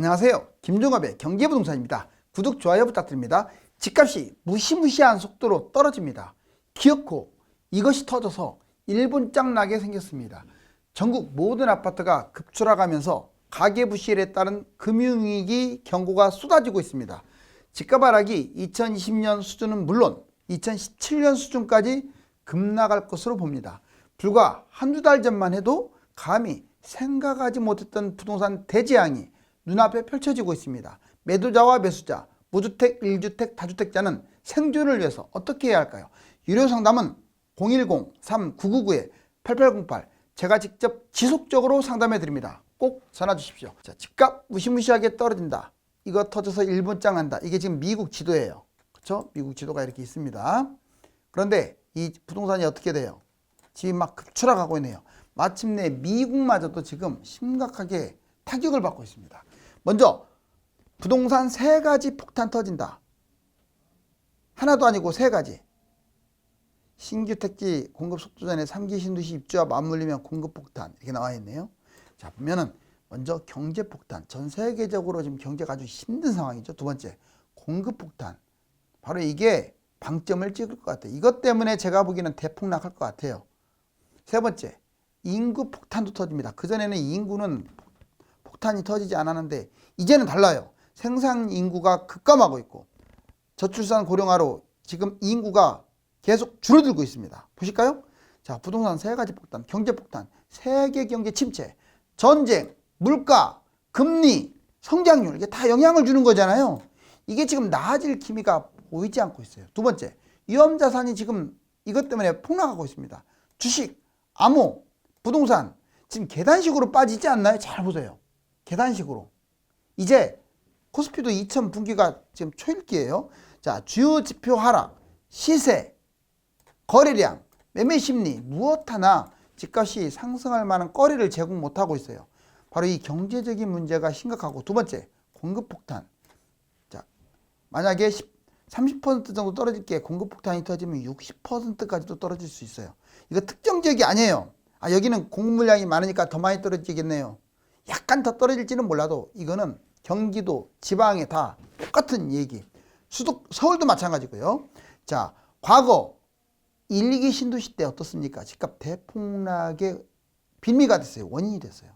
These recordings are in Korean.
안녕하세요. 김종업의 경제부동산입니다. 구독, 좋아요 부탁드립니다. 집값이 무시무시한 속도로 떨어집니다. 기어코 이것이 터져서 일본장 나게 생겼습니다. 전국 모든 아파트가 급추락하면서 가계부실에 따른 금융위기 경고가 쏟아지고 있습니다. 집값 하락이 2020년 수준은 물론 2017년 수준까지 급락할 것으로 봅니다. 불과 한두 달 전만 해도 감히 생각하지 못했던 부동산 대재앙이 눈앞에 펼쳐지고 있습니다. 매도자와 매수자, 무주택, 1주택, 다주택자는 생존을 위해서 어떻게 해야 할까요? 유료 상담은 010-3999-8808 제가 직접 지속적으로 상담해 드립니다. 꼭 전화 주십시오. 자, 집값 무시무시하게 떨어진다. 이거 터져서 일본장 난다. 이게 지금 미국 지도예요. 그렇죠? 미국 지도가 이렇게 있습니다. 그런데 이 부동산이 어떻게 돼요? 지금 막 급추락하고 있네요. 마침내 미국마저도 지금 심각하게 타격을 받고 있습니다. 먼저 부동산 세 가지 폭탄 터진다. 하나도 아니고 세 가지. 신규 택지 공급 속도 전에 3기 신도시 입주와 맞물리면 공급 폭탄 이렇게 나와 있네요. 자, 보면은 먼저 경제 폭탄. 전 세계적으로 지금 경제가 아주 힘든 상황이죠. 두 번째, 공급 폭탄. 바로 이게 방점을 찍을 것 같아요. 이것 때문에 제가 보기에는 대폭락할 것 같아요. 세 번째, 인구 폭탄도 터집니다. 그전에는 인구는 폭탄이 터지지 않았는데 이제는 달라요. 생산 인구가 급감하고 있고 저출산 고령화로 지금 인구가 계속 줄어들고 있습니다. 보실까요? 자, 부동산 세 가지 폭탄, 경제 폭탄, 세계 경제 침체, 전쟁, 물가, 금리, 성장률 이게 다 영향을 주는 거잖아요. 이게 지금 나아질 기미가 보이지 않고 있어요. 두 번째, 위험자산이 지금 이것 때문에 폭락하고 있습니다. 주식, 암호, 부동산 지금 계단식으로 빠지지 않나요? 잘 보세요. 계단식으로. 이제 코스피도 2000 분기가 지금 초읽기예요. 자, 주요 지표 하락, 시세, 거래량, 매매 심리 무엇 하나 집값이 상승할 만한 거리를 제공 못하고 있어요. 바로 이 경제적인 문제가 심각하고 두 번째, 공급 폭탄. 자, 만약에 30% 정도 떨어질 게 공급 폭탄이 터지면 60%까지도 떨어질 수 있어요. 이거 특정 지역이 아니에요. 아, 여기는 공급 물량이 많으니까 더 많이 떨어지겠네요. 약간 더 떨어질지는 몰라도 이거는 경기도, 지방에 다 똑같은 얘기. 서울도 마찬가지고요. 자, 과거 1, 2기 신도시 때 어떻습니까? 집값 대폭락의 빌미가 됐어요. 원인이 됐어요.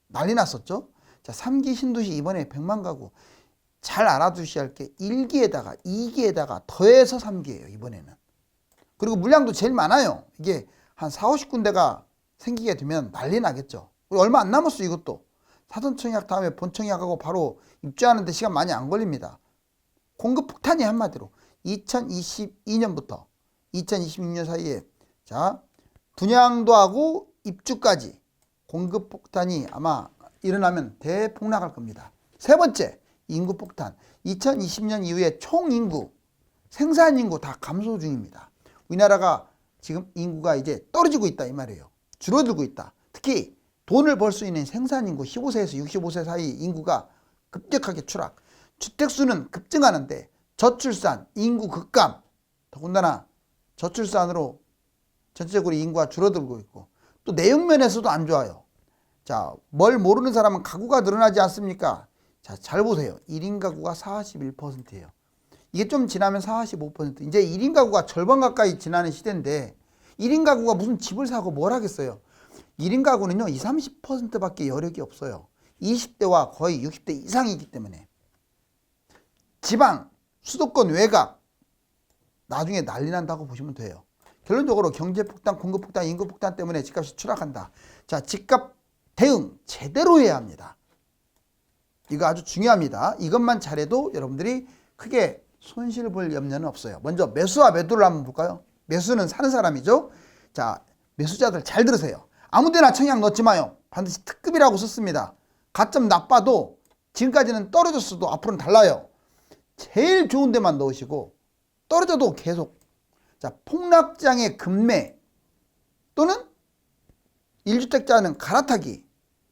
난리 났었죠? 자, 3기 신도시 이번에 100만 가구. 잘 알아두셔야 할 게 1기에다가 2기에다가 더해서 3기예요. 이번에는. 그리고 물량도 제일 많아요. 이게 한 4, 50군데가 생기게 되면 난리 나겠죠. 얼마 안 남았어 이것도. 사전청약 다음에 본청약하고 바로 입주하는데 시간 많이 안 걸립니다. 공급 폭탄이 한마디로 2022년부터 2026년 사이에 자 분양도 하고 입주까지 공급 폭탄이 아마 일어나면 대폭락할 겁니다. 세 번째, 인구 폭탄. 2020년 이후에 총 인구, 생산 인구 다 감소 중입니다. 우리나라가 지금 인구가 이제 떨어지고 있다 이 말이에요. 줄어들고 있다. 특히 돈을 벌 수 있는 생산 인구 15세에서 65세 사이 인구가 급격하게 추락. 주택수는 급증하는데 저출산, 인구 급감. 더군다나 저출산으로 전체적으로 인구가 줄어들고 있고 또 내용면에서도 안 좋아요. 자, 뭘 모르는 사람은 가구가 늘어나지 않습니까? 자, 잘 보세요. 1인 가구가 41%예요. 이게 좀 지나면 45%. 이제 1인 가구가 절반 가까이 지나는 시대인데 1인 가구가 무슨 집을 사고 뭘 하겠어요. 1인 가구는요 20, 30%밖에 여력이 없어요. 20대와 거의 60대 이상이기 때문에. 지방, 수도권 외곽 나중에 난리 난다고 보시면 돼요. 결론적으로 경제폭탄, 공급폭탄, 인구폭탄 때문에 집값이 추락한다. 자, 집값 대응 제대로 해야 합니다. 이거 아주 중요합니다. 이것만 잘해도 여러분들이 크게 손실 볼 염려는 없어요. 먼저 매수와 매도를 한번 볼까요? 매수는 사는 사람이죠. 자, 매수자들 잘 들으세요. 아무데나 청약 넣지 마요. 반드시 특급이라고 썼습니다. 가점 나빠도 지금까지는 떨어졌어도 앞으로는 달라요. 제일 좋은 데만 넣으시고 떨어져도 계속. 자, 폭락장의 급매 또는 1주택자는 갈아타기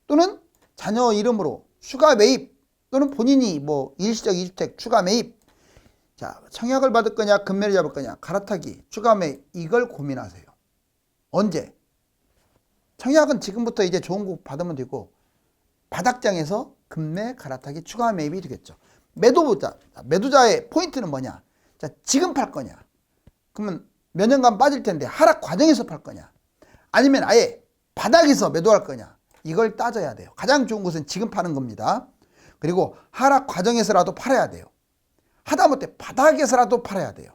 또는 자녀 이름으로 추가 매입 또는 본인이 뭐 일시적 2주택 추가 매입. 자, 청약을 받을 거냐 급매를 잡을 거냐 갈아타기 추가 매입 이걸 고민하세요. 언제? 청약은 지금부터 이제 좋은 거 받으면 되고 바닥장에서 급매 갈아타기 추가 매입이 되겠죠. 매도자의 포인트는 뭐냐? 자, 지금 팔 거냐? 그러면 몇 년간 빠질 텐데 하락 과정에서 팔 거냐? 아니면 아예 바닥에서 매도할 거냐? 이걸 따져야 돼요. 가장 좋은 것은 지금 파는 겁니다. 그리고 하락 과정에서라도 팔아야 돼요. 하다못해 바닥에서라도 팔아야 돼요.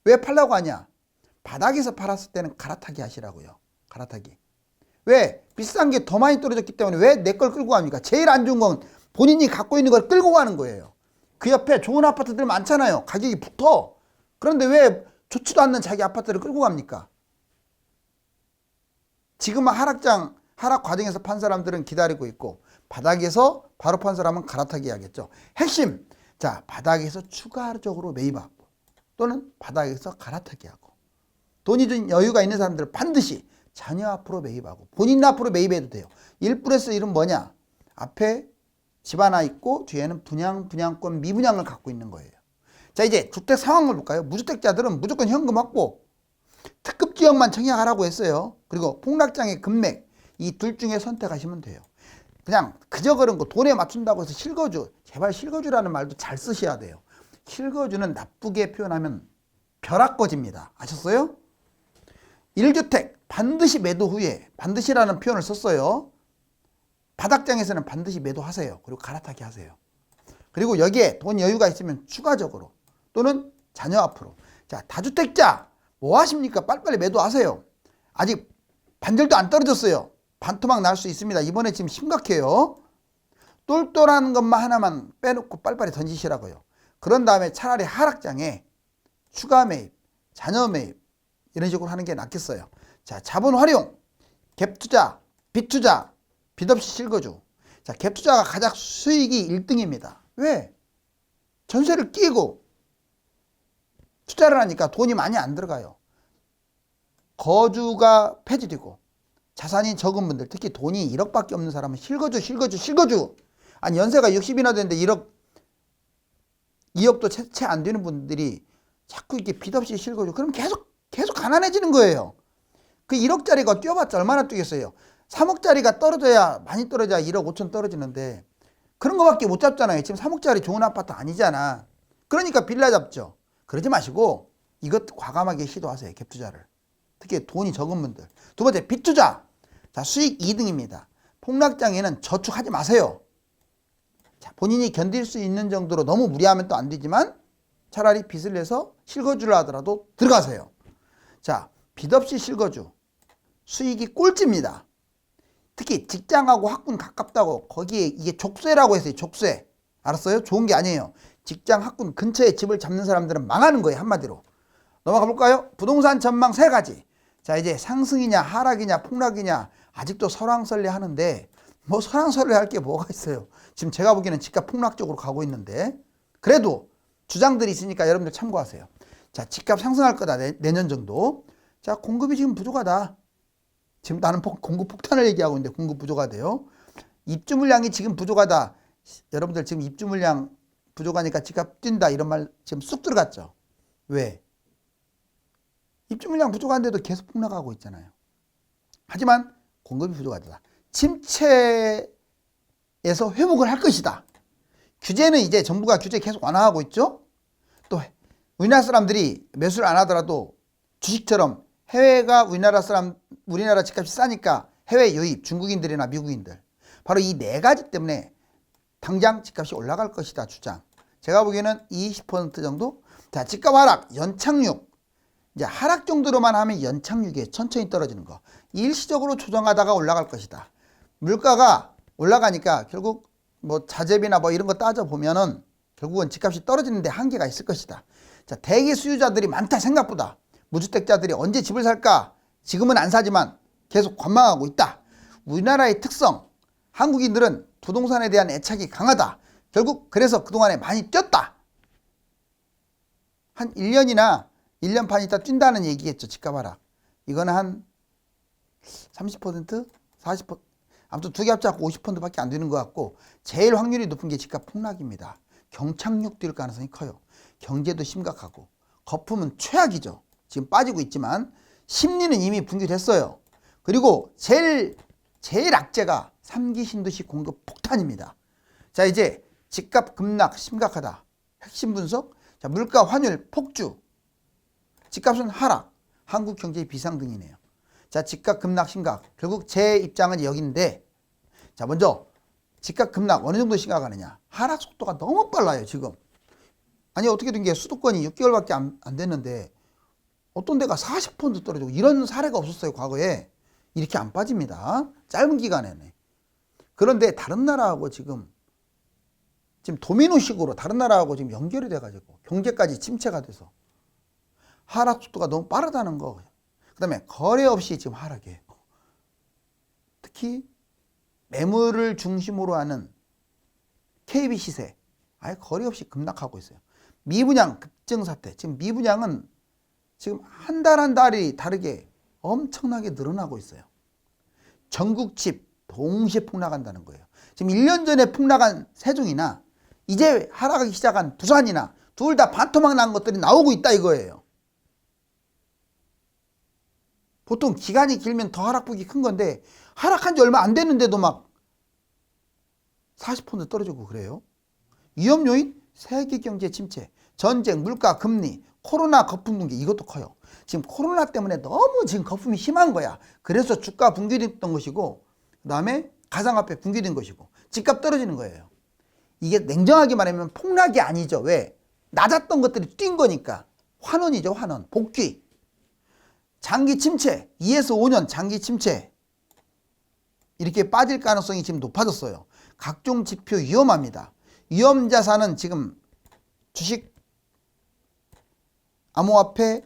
왜 팔라고 하냐? 바닥에서 팔았을 때는 갈아타기 하시라고요. 갈아타기. 왜? 비싼 게 더 많이 떨어졌기 때문에 왜 내 걸 끌고 갑니까? 제일 안 좋은 건 본인이 갖고 있는 걸 끌고 가는 거예요. 그 옆에 좋은 아파트들 많잖아요. 가격이 붙어. 그런데 왜 좋지도 않는 자기 아파트를 끌고 갑니까? 지금 하락 과정에서 판 사람들은 기다리고 있고 바닥에서 바로 판 사람은 갈아타기 하겠죠. 핵심. 자, 바닥에서 추가적으로 매입하고 또는 바닥에서 갈아타기 하고 돈이 좀 여유가 있는 사람들은 반드시 자녀 앞으로 매입하고 본인 앞으로 매입해도 돼요. 1+1은 뭐냐? 앞에 집 하나 있고 뒤에는 분양권, 미분양을 갖고 있는 거예요. 자, 이제 주택 상황을 볼까요? 무주택자들은 무조건 현금 확보, 특급 지역만 청약하라고 했어요. 그리고 폭락장의 금맥, 이 둘 중에 선택하시면 돼요. 그냥 그저 그런 거 돈에 맞춘다고 해서 실거주, 제발 실거주라는 말도 잘 쓰셔야 돼요. 실거주는 나쁘게 표현하면 벼락거지입니다. 아셨어요? 1주택 반드시 매도 후에, 반드시라는 표현을 썼어요. 바닥장에서는 반드시 매도하세요. 그리고 갈아타기 하세요. 그리고 여기에 돈 여유가 있으면 추가적으로 또는 자녀 앞으로. 자, 다주택자 뭐 하십니까? 빨리빨리 매도하세요. 아직 반절도 안 떨어졌어요. 반토막 날 수 있습니다. 이번에 지금 심각해요. 똘똘한 것만 하나만 빼놓고 빨리빨리 던지시라고요. 그런 다음에 차라리 하락장에 추가 매입, 자녀 매입 이런 식으로 하는 게 낫겠어요. 자, 자본 활용, 갭 투자, 빚 투자, 빚 없이 실거주. 자, 갭 투자가 가장 수익이 1등입니다. 왜? 전세를 끼고 투자를 하니까 돈이 많이 안 들어가요. 거주가 폐지되고 자산이 적은 분들, 특히 돈이 1억밖에 없는 사람은 실거주. 아니, 연세가 60이나 되는데 2억도 채 안 되는 분들이 자꾸 이렇게 빚 없이 실거주. 그럼 계속 가난해지는 거예요. 그 1억짜리가 뛰어봤자 얼마나 뛰겠어요. 3억짜리가 많이 떨어져야 1억 5천 떨어지는데 그런 거밖에 못 잡잖아요. 지금 3억짜리 좋은 아파트 아니잖아. 그러니까 빌라 잡죠. 그러지 마시고 이것 과감하게 시도하세요. 갭 투자를. 특히 돈이 적은 분들. 두 번째, 빚 투자. 자, 수익 2등입니다. 폭락장에는 저축하지 마세요. 자, 본인이 견딜 수 있는 정도로 너무 무리하면 또 안 되지만 차라리 빚을 내서 실거주를 하더라도 들어가세요. 자, 빚 없이 실거주. 수익이 꼴찌입니다. 특히 직장하고 학군 가깝다고 거기에 이게 족쇄라고 했어요. 족쇄. 알았어요? 좋은 게 아니에요. 직장 학군 근처에 집을 잡는 사람들은 망하는 거예요. 한마디로. 넘어가 볼까요? 부동산 전망 3가지. 자, 이제 상승이냐 하락이냐 폭락이냐 아직도 설왕설래 하는데 뭐 설왕설래 할 게 뭐가 있어요. 지금 제가 보기에는 집값 폭락 쪽으로 가고 있는데 그래도 주장들이 있으니까 여러분들 참고하세요. 자, 집값 상승할 거다. 내년 정도. 자, 공급이 지금 부족하다. 지금 나는 공급 폭탄을 얘기하고 있는데 공급 부족하대요. 입주 물량이 지금 부족하다. 여러분들 지금 입주 물량 부족하니까 집값 뛴다 이런 말 지금 쑥 들어갔죠. 왜? 입주 물량 부족한데도 계속 폭락하고 있잖아요. 하지만 공급이 부족하다. 침체에서 회복을 할 것이다. 규제는 이제 정부가 규제 계속 완화하고 있죠. 또 우리나라 사람들이 매수를 안 하더라도 주식처럼 해외가 우리나라 집값이 싸니까 해외 유입, 중국인들이나 미국인들. 바로 이 4가지 때문에 당장 집값이 올라갈 것이다 주장. 제가 보기에는 20% 정도. 자, 집값 하락, 연착륙. 이제 하락 정도로만 하면 연착륙에 천천히 떨어지는 거. 일시적으로 조정하다가 올라갈 것이다. 물가가 올라가니까 결국 뭐 자재비나 뭐 이런 거 따져보면은 결국은 집값이 떨어지는데 한계가 있을 것이다. 자, 대기 수요자들이 많다 생각보다. 무주택자들이 언제 집을 살까? 지금은 안 사지만 계속 관망하고 있다. 우리나라의 특성, 한국인들은 부동산에 대한 애착이 강하다. 결국 그래서 그동안에 많이 뛰었다. 한 1년이나 1년 반 있다 뛴다는 얘기겠죠. 집값 하락. 이거는 한 30%? 40%? 아무튼 두 개 합쳐갖고 50%밖에 안 되는 것 같고 제일 확률이 높은 게 집값 폭락입니다. 경착륙 뛸 가능성이 커요. 경제도 심각하고 거품은 최악이죠. 지금 빠지고 있지만 심리는 이미 붕괴됐어요. 그리고 제일 악재가 3기 신도시 공급 폭탄입니다. 자, 이제 집값 급락 심각하다. 핵심 분석. 자, 물가 환율 폭주. 집값은 하락. 한국 경제의 비상등이네요. 자, 집값 급락 심각. 결국 제 입장은 여기인데, 자, 먼저 집값 급락 어느 정도 심각하느냐. 하락 속도가 너무 빨라요, 지금. 아니, 어떻게 된 게 수도권이 6개월밖에 안 됐는데 어떤 데가 40% 떨어지고 이런 사례가 없었어요, 과거에. 이렇게 안 빠집니다. 짧은 기간에는. 그런데 다른 나라하고 지금 도미노식으로 다른 나라하고 지금 연결이 돼가지고 경제까지 침체가 돼서 하락 속도가 너무 빠르다는 거. 그 다음에 거래 없이 지금 하락이에요. 특히 매물을 중심으로 하는 KB 시세 아예 거래 없이 급락하고 있어요. 미분양 급증 사태. 지금 미분양은 지금 한 달 한 달이 다르게 엄청나게 늘어나고 있어요. 전국 집 동시에 폭락한다는 거예요. 지금 1년 전에 폭락한 세종이나 이제 하락하기 시작한 부산이나 둘 다 반토막 난 것들이 나오고 있다 이거예요. 보통 기간이 길면 더 하락폭이 큰 건데 하락한 지 얼마 안 됐는데도 막 40% 떨어지고 그래요. 위험 요인? 세계 경제 침체, 전쟁, 물가, 금리, 코로나 거품 붕괴 이것도 커요. 지금 코로나 때문에 너무 지금 거품이 심한 거야. 그래서 주가 붕괴됐던 것이고 그 다음에 가상화폐 붕괴된 것이고 집값 떨어지는 거예요. 이게 냉정하게 말하면 폭락이 아니죠. 왜? 낮았던 것들이 뛴 거니까. 환원이죠. 환원. 복귀. 장기 침체. 2에서 5년 장기 침체. 이렇게 빠질 가능성이 지금 높아졌어요. 각종 지표 위험합니다. 위험 자산은 지금 주식, 암호화폐,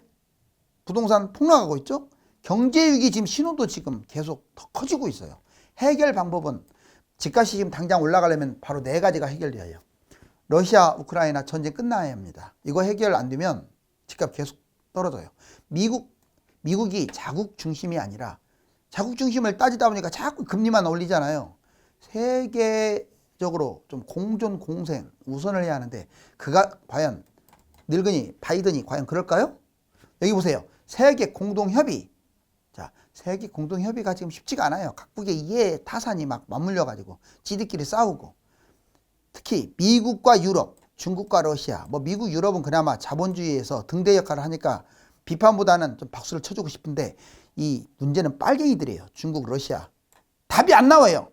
부동산 폭락하고 있죠. 경제위기 지금 신호도 지금 계속 더 커지고 있어요. 해결 방법은 집값이 지금 당장 올라가려면 바로 4가지가 해결돼요. 러시아, 우크라이나 전쟁 끝나야 합니다. 이거 해결 안 되면 집값 계속 떨어져요. 미국이 자국 중심이 아니라 자국 중심을 따지다 보니까 자꾸 금리만 올리잖아요. 세계적으로 좀 공존 공생 우선을 해야 하는데 그가 과연 늙은이 바이든이 과연 그럴까요? 여기 보세요. 세계 공동협의. 자, 세계 공동협의가 지금 쉽지가 않아요. 각국의 이해 타산이 막 맞물려 가지고 지들끼리 싸우고. 특히 미국과 유럽, 중국과 러시아. 뭐 미국, 유럽은 그나마 자본주의에서 등대 역할을 하니까 비판보다는 좀 박수를 쳐주고 싶은데 이 문제는 빨갱이들이에요. 중국, 러시아. 답이 안 나와요.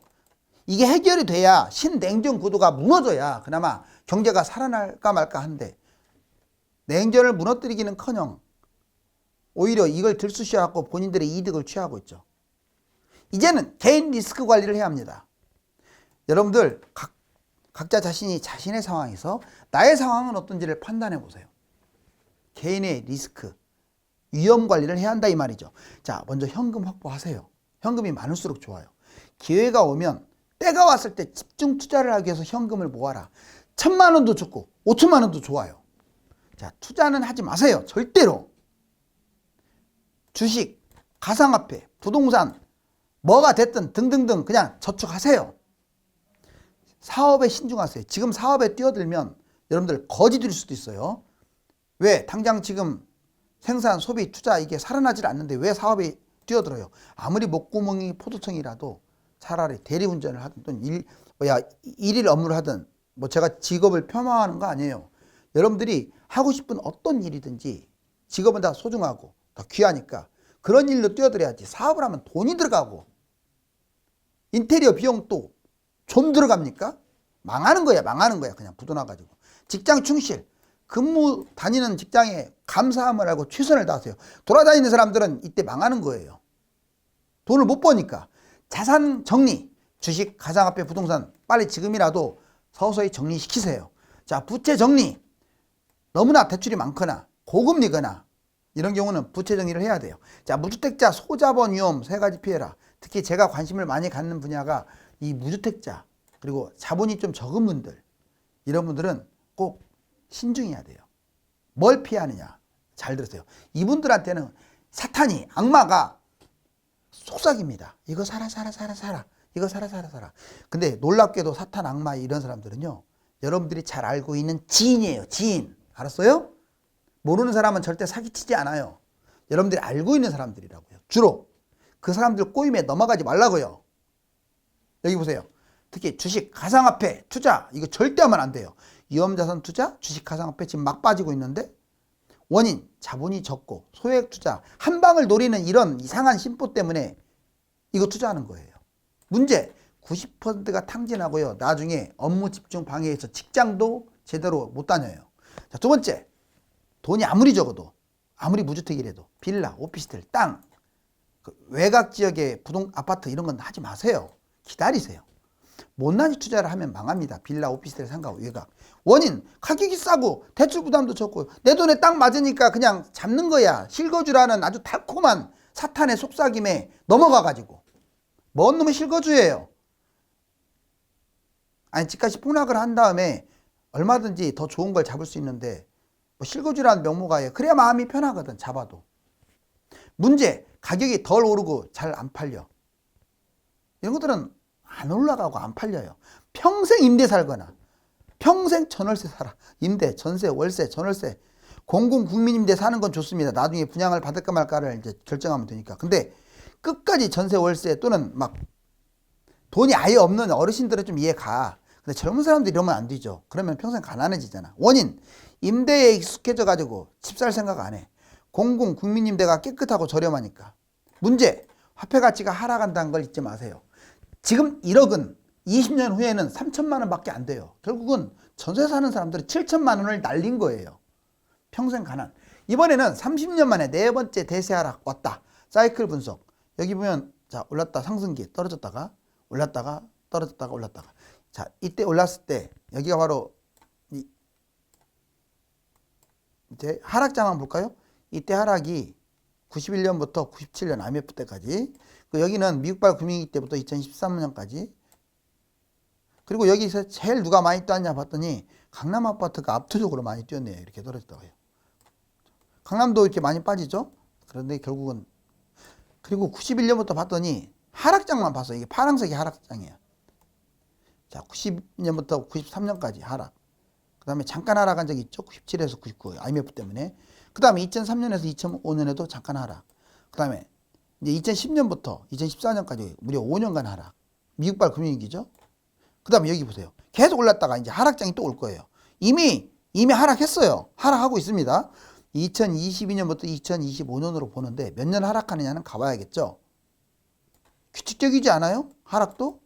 이게 해결이 돼야 신냉전 구도가 무너져야 그나마 경제가 살아날까 말까 한데 냉전을 무너뜨리기는커녕 오히려 이걸 들쑤셔갖고 본인들의 이득을 취하고 있죠. 이제는 개인 리스크 관리를 해야 합니다. 여러분들 각자 자신이 자신의 상황에서 나의 상황은 어떤지를 판단해 보세요. 개인의 리스크, 위험 관리를 해야 한다 이 말이죠. 자, 먼저 현금 확보하세요. 현금이 많을수록 좋아요. 기회가 오면 때가 왔을 때 집중 투자를 하기 위해서 현금을 모아라. 1,000만 원도 좋고 5천만 원도 좋아요. 자, 투자는 하지 마세요. 절대로. 주식, 가상화폐, 부동산 뭐가 됐든 등등등 그냥 저축하세요. 사업에 신중하세요. 지금 사업에 뛰어들면 여러분들 거지 될 수도 있어요. 왜? 당장 지금 생산, 소비, 투자 이게 살아나질 않는데 왜 사업에 뛰어들어요? 아무리 목구멍이 포도청이라도 차라리 대리운전을 하든 일일 업무를 하든 뭐 제가 직업을 폄하하는 거 아니에요. 여러분들이 하고 싶은 어떤 일이든지 직업은 다 소중하고 더 귀하니까 그런 일로 뛰어들어야지. 사업을 하면 돈이 들어가고 인테리어 비용 또 좀 들어갑니까? 망하는 거야 그냥 부도나가지고. 직장 충실, 근무 다니는 직장에 감사함을 하고 최선을 다하세요. 돌아다니는 사람들은 이때 망하는 거예요. 돈을 못 버니까. 자산 정리, 주식, 가상화폐, 부동산 빨리 지금이라도 서서히 정리시키세요. 자, 부채 정리. 너무나 대출이 많거나 고금리거나 이런 경우는 부채 정리를 해야 돼요. 자, 무주택자, 소자본 위험 3가지 피해라. 특히 제가 관심을 많이 갖는 분야가 이 무주택자 그리고 자본이 좀 적은 분들, 이런 분들은 꼭 신중해야 돼요. 뭘 피하느냐? 잘 들으세요. 이분들한테는 사탄이, 악마가 속삭입니다. 이거 사라. 이거 사라. 근데 놀랍게도 사탄, 악마 이런 사람들은요, 여러분들이 잘 알고 있는 지인이에요. 지인. 알았어요? 모르는 사람은 절대 사기치지 않아요. 여러분들이 알고 있는 사람들이라고요. 주로 그 사람들 꼬임에 넘어가지 말라고요. 여기 보세요. 특히 주식, 가상화폐, 투자 이거 절대 하면 안 돼요. 위험자산 투자, 주식, 가상화폐 지금 막 빠지고 있는데 원인, 자본이 적고 소액 투자, 한 방을 노리는 이런 이상한 심보 때문에 이거 투자하는 거예요. 문제, 90%가 탕진하고요. 나중에 업무 집중 방해해서 직장도 제대로 못 다녀요. 자, 두 번째, 돈이 아무리 적어도 아무리 무주택이라도 빌라, 오피스텔, 땅, 외곽 지역의 아파트 이런 건 하지 마세요. 기다리세요. 못난이 투자를 하면 망합니다. 빌라, 오피스텔, 상가, 외곽. 원인, 가격이 싸고 대출 부담도 적고 내 돈에 딱 맞으니까 그냥 잡는 거야. 실거주라는 아주 달콤한 사탄의 속삭임에 넘어가가지고 뭔 놈의 실거주예요. 아니 집값이 폭락을 한 다음에 얼마든지 더 좋은 걸 잡을 수 있는데 뭐 실거주라는 명목하에 그래야 마음이 편하거든. 잡아도. 문제, 가격이 덜 오르고 잘 안 팔려. 이런 것들은 안 올라가고 안 팔려요. 평생 임대 살거나 평생 전월세 살아. 임대, 전세, 월세, 전월세. 공공 국민임대 사는 건 좋습니다. 나중에 분양을 받을까 말까를 이제 결정하면 되니까. 근데 끝까지 전세, 월세 또는 막 돈이 아예 없는 어르신들은 좀 이해가. 근데 젊은 사람들이 이러면 안 되죠. 그러면 평생 가난해지잖아. 원인, 임대에 익숙해져 가지고 집 살 생각 안 해. 공공 국민임대가 깨끗하고 저렴하니까. 문제, 화폐 가치가 하락한다는 걸 잊지 마세요. 지금 1억은 20년 후에는 3천만 원밖에 안 돼요. 결국은 전세 사는 사람들은 7천만 원을 날린 거예요. 평생 가난. 이번에는 30년 만에 네 번째 대세 하락 왔다. 사이클 분석. 여기 보면 자 올랐다 상승기 떨어졌다가 올랐다가 떨어졌다가 올랐다가. 자 이때 올랐을 때 여기가 바로 이제 하락장만 볼까요? 이때 하락이 91년부터 97년 IMF 때까지. 여기는 미국발 금융위기 때부터 2013년까지. 그리고 여기서 제일 누가 많이 뛰었냐 봤더니 강남 아파트가 압도적으로 많이 뛰었네요. 이렇게 떨어졌다고요. 강남도 이렇게 많이 빠지죠. 그런데 결국은 그리고 91년부터 봤더니 하락장만 봤어요. 이게 파란색이 하락장이에요. 자, 90년부터 93년까지 하락. 그 다음에 잠깐 하락한 적이 있죠. 97에서 99 IMF 때문에. 그 다음에 2003년에서 2005년에도 잠깐 하락. 그 다음에 이제 2010년부터 2014년까지 무려 5년간 하락. 미국발 금융위기죠. 그 다음에 여기 보세요. 계속 올랐다가 이제 하락장이 또 올 거예요. 이미 하락했어요. 하락하고 있습니다. 2022년부터 2025년으로 보는데 몇 년 하락하느냐는 가봐야겠죠. 규칙적이지 않아요? 하락도?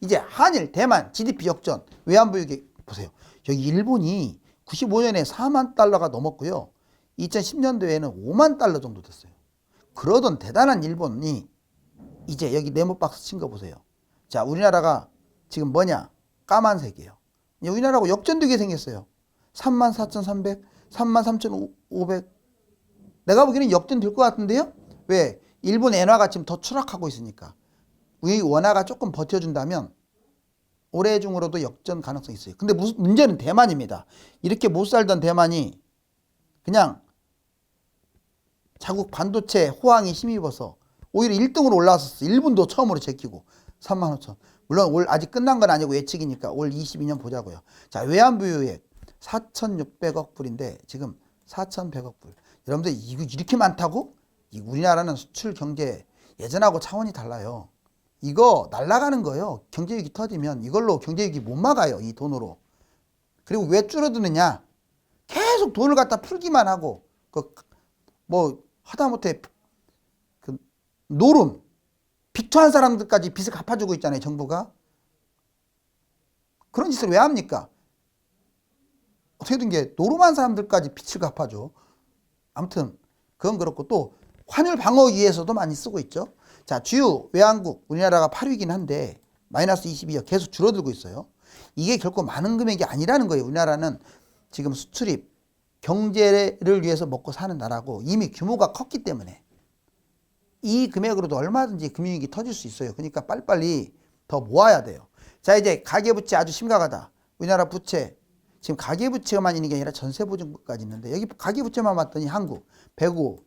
이제 한일, 대만, GDP 역전, 외환보유기 보세요. 여기 일본이 95년에 4만 달러가 넘었고요. 2010년도에는 5만 달러 정도 됐어요. 그러던 대단한 일본이 이제 여기 네모박스 친 거 보세요. 자, 우리나라가 지금 뭐냐? 까만색이에요. 우리나라하고 역전되게 생겼어요. 34,300, 33,500. 내가 보기에는 역전될 것 같은데요? 왜? 일본 엔화가 지금 더 추락하고 있으니까. 우리 원화가 조금 버텨준다면 올해 중으로도 역전 가능성이 있어요. 근데 문제는 대만입니다. 이렇게 못 살던 대만이 그냥 자국 반도체 호황이 힘입어서 오히려 1등으로 올라왔었어. 일본도 처음으로 제끼고 35,000. 물론 올 아직 끝난 건 아니고 예측이니까 올 22년 보자고요. 자, 외환보유액 4,600억 불인데 지금 4,100억 불. 여러분들 이거 이렇게 많다고? 우리나라는 수출 경제 예전하고 차원이 달라요. 이거 날아가는 거예요. 경제위기 터지면 이걸로 경제위기 못 막아요. 이 돈으로. 그리고 왜 줄어드느냐? 계속 돈을 갖다 풀기만 하고 뭐 하다못해 노름 비토한 사람들까지 빚을 갚아주고 있잖아요. 정부가. 그런 짓을 왜 합니까? 어떻게 된 게 노름한 사람들까지 빚을 갚아줘. 아무튼 그건 그렇고 또 환율 방어 위해서도 많이 쓰고 있죠. 자, 주요 외환국 우리나라가 8위긴 한데 마이너스 22억 계속 줄어들고 있어요. 이게 결코 많은 금액이 아니라는 거예요. 우리나라는 지금 수출입 경제를 위해서 먹고 사는 나라고 이미 규모가 컸기 때문에 이 금액으로도 얼마든지 금융위기 터질 수 있어요. 그러니까 빨리빨리 더 모아야 돼요. 자, 이제 가계부채 아주 심각하다. 우리나라 부채 지금 가계부채만 있는 게 아니라 전세보증까지 있는데 여기 가계부채만 봤더니 한국 105.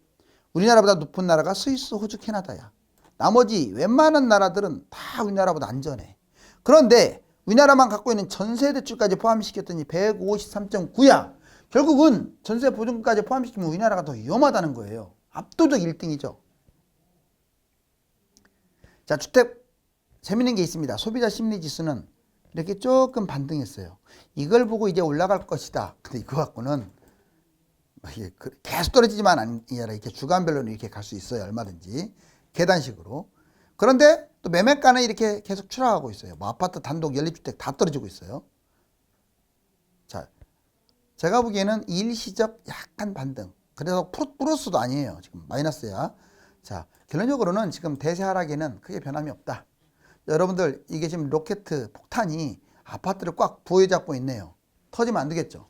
우리나라보다 높은 나라가 스위스, 호주, 캐나다야. 나머지 웬만한 나라들은 다 우리나라보다 안전해. 그런데 우리나라만 갖고 있는 전세대출까지 포함시켰더니 153.9야. 결국은 전세보증까지 포함시키면 우리나라가 더 위험하다는 거예요. 압도적 1등이죠. 자, 주택 재밌는 게 있습니다. 소비자 심리 지수는 이렇게 조금 반등했어요. 이걸 보고 이제 올라갈 것이다. 근데 이거 갖고는 계속 떨어지지만 아니라 이렇게 주간별로는 이렇게 갈 수 있어요. 얼마든지 계단식으로. 그런데 또 매매가는 이렇게 계속 추락하고 있어요. 뭐 아파트, 단독, 연립주택 다 떨어지고 있어요. 자, 제가 보기에는 일시적 약간 반등. 그래서 플러스도 아니에요. 지금 마이너스야. 자, 결론적으로는 지금 대세 하락에는 크게 변함이 없다. 여러분들, 이게 지금 로켓 폭탄이 아파트를 꽉 부여잡고 있네요. 터지면 안 되겠죠.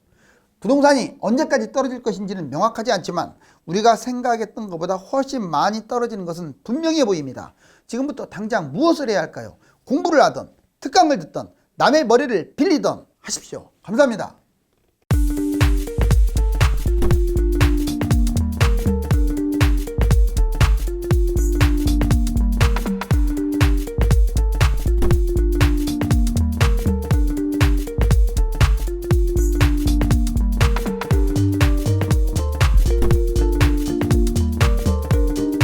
부동산이 언제까지 떨어질 것인지는 명확하지 않지만 우리가 생각했던 것보다 훨씬 많이 떨어지는 것은 분명해 보입니다. 지금부터 당장 무엇을 해야 할까요? 공부를 하든 특강을 듣든 남의 머리를 빌리든 하십시오. 감사합니다.